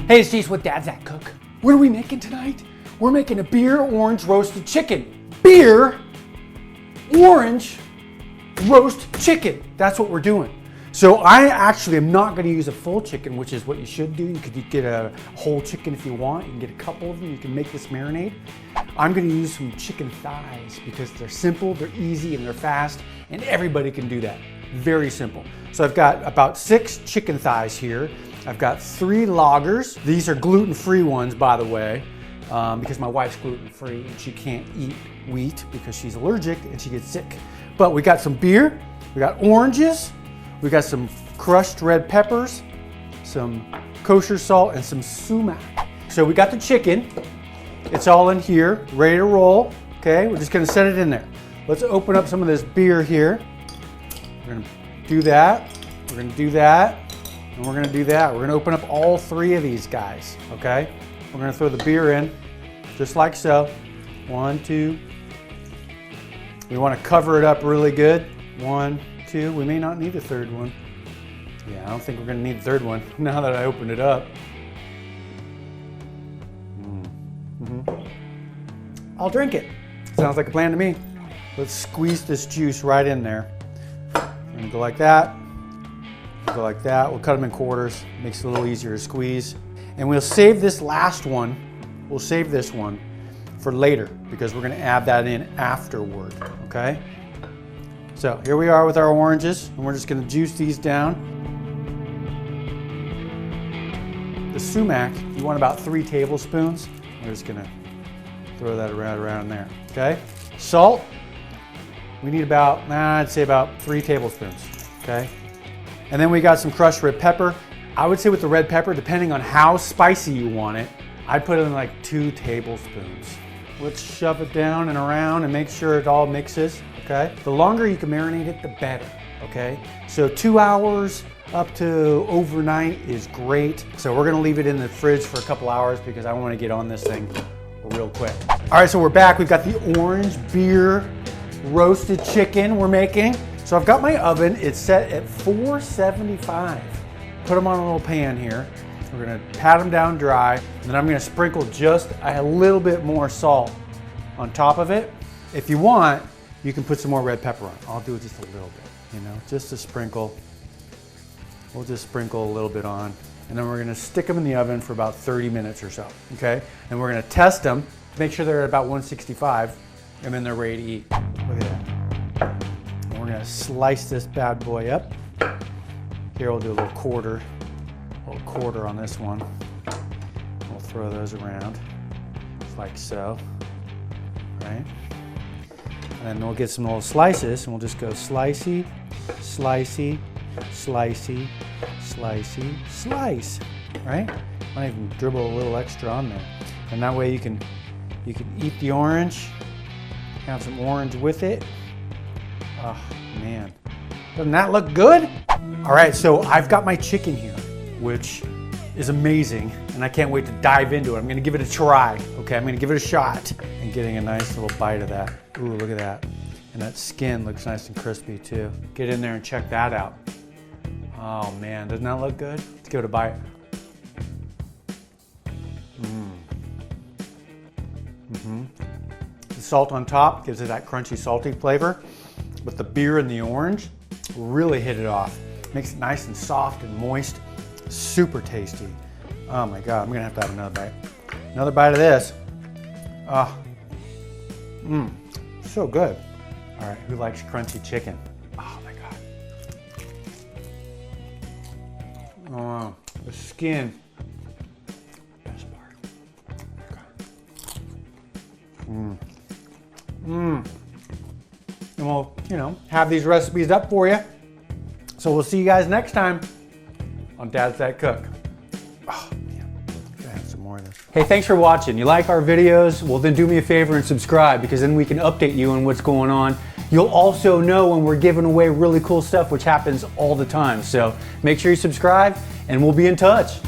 Hey, it's Jace with Dad's That Cook. What are we making tonight? We're making a beer orange roasted chicken. Beer orange roast chicken. That's what we're doing. So I actually am not going to use a full chicken, which is what you should do. You could get a whole chicken if you want. You can get a couple of them. You can make this marinade. I'm going to use some chicken thighs because they're simple, they're easy, and they're fast, and everybody can do that. Very simple. So I've got about 6 chicken thighs here. I've got 3 lagers. These are gluten-free ones, by the way, because my wife's gluten-free and she can't eat wheat because she's allergic and she gets sick. But we got some beer, we got oranges, we got some crushed red peppers, some kosher salt, and some sumac. So we got the chicken. It's all in here, ready to roll. Okay, we're just gonna set it in there. Let's open up some of this beer here. We're gonna do that, we're gonna do that, and we're gonna do that. We're gonna open up all 3 of these guys, okay? We're gonna throw the beer in, just like so. 1, 2. We wanna cover it up really good. 1, 2, we may not need a 3rd one. Yeah, I don't think we're gonna need a 3rd one now that I opened it up. I'll drink it. Sounds like a plan to me. Let's squeeze this juice right in there. We're gonna go like that. Go like that. We'll cut them in quarters. Makes it a little easier to squeeze. And we'll save this last one. We'll save this one for later because we're gonna add that in afterward, okay? So here we are with our oranges, and we're just gonna juice these down. The sumac, you want about 3 tablespoons. We're just gonna throw that around there, okay? Salt, we need about, I'd say about 3 tablespoons, okay? And then we got some crushed red pepper. I would say with the red pepper, depending on how spicy you want it, I'd put in like 2 tablespoons. Let's shove it down and around and make sure it all mixes, okay? The longer you can marinate it, the better, okay? So 2 hours up to overnight is great. So we're gonna leave it in the fridge for a couple hours because I wanna get on this thing real quick. All right, so we're back. We've got the orange beer roasted chicken we're making. So I've got my oven, it's set at 475. Put them on a little pan here. We're gonna pat them down dry, and then I'm gonna sprinkle just a little bit more salt on top of it. If you want, you can put some more red pepper on. I'll do it just a little bit, just a sprinkle. We'll just sprinkle a little bit on, and then we're gonna stick them in the oven for about 30 minutes or so, okay? And we're gonna test them to make sure they're at about 165, and then they're ready to eat. Look at that. We're gonna slice this bad boy up. Here we'll do a little quarter on this one. We'll throw those around, just like so, right? And then we'll get some little slices, and we'll just go slicey, slicey, slicey, slicey, slice, right? Might even dribble a little extra on there. And that way you can eat the orange, have some orange with it. Oh man, doesn't that look good? All right, so I've got my chicken here, which is amazing, and I can't wait to dive into it. I'm gonna give it a try, okay? I'm gonna give it a shot and getting a nice little bite of that. Ooh, look at that. And that skin looks nice and crispy too. Get in there and check that out. Oh man, doesn't that look good? Let's give it a bite. The salt on top gives it that crunchy, salty flavor, but the beer and the orange really hit it off. Makes it nice and soft and moist. Super tasty. Oh my God, I'm gonna have to have another bite. Another bite of this. So good. All right, who likes crunchy chicken? Oh my God. Oh, the skin. Best part. And we'll, have these recipes up for you. So we'll see you guys next time on Dad's That Cook. Oh man, I'm gonna have some more of this. Hey, thanks for watching. You like our videos? Well, then do me a favor and subscribe, because then we can update you on what's going on. You'll also know when we're giving away really cool stuff, which happens all the time. So make sure you subscribe, and we'll be in touch.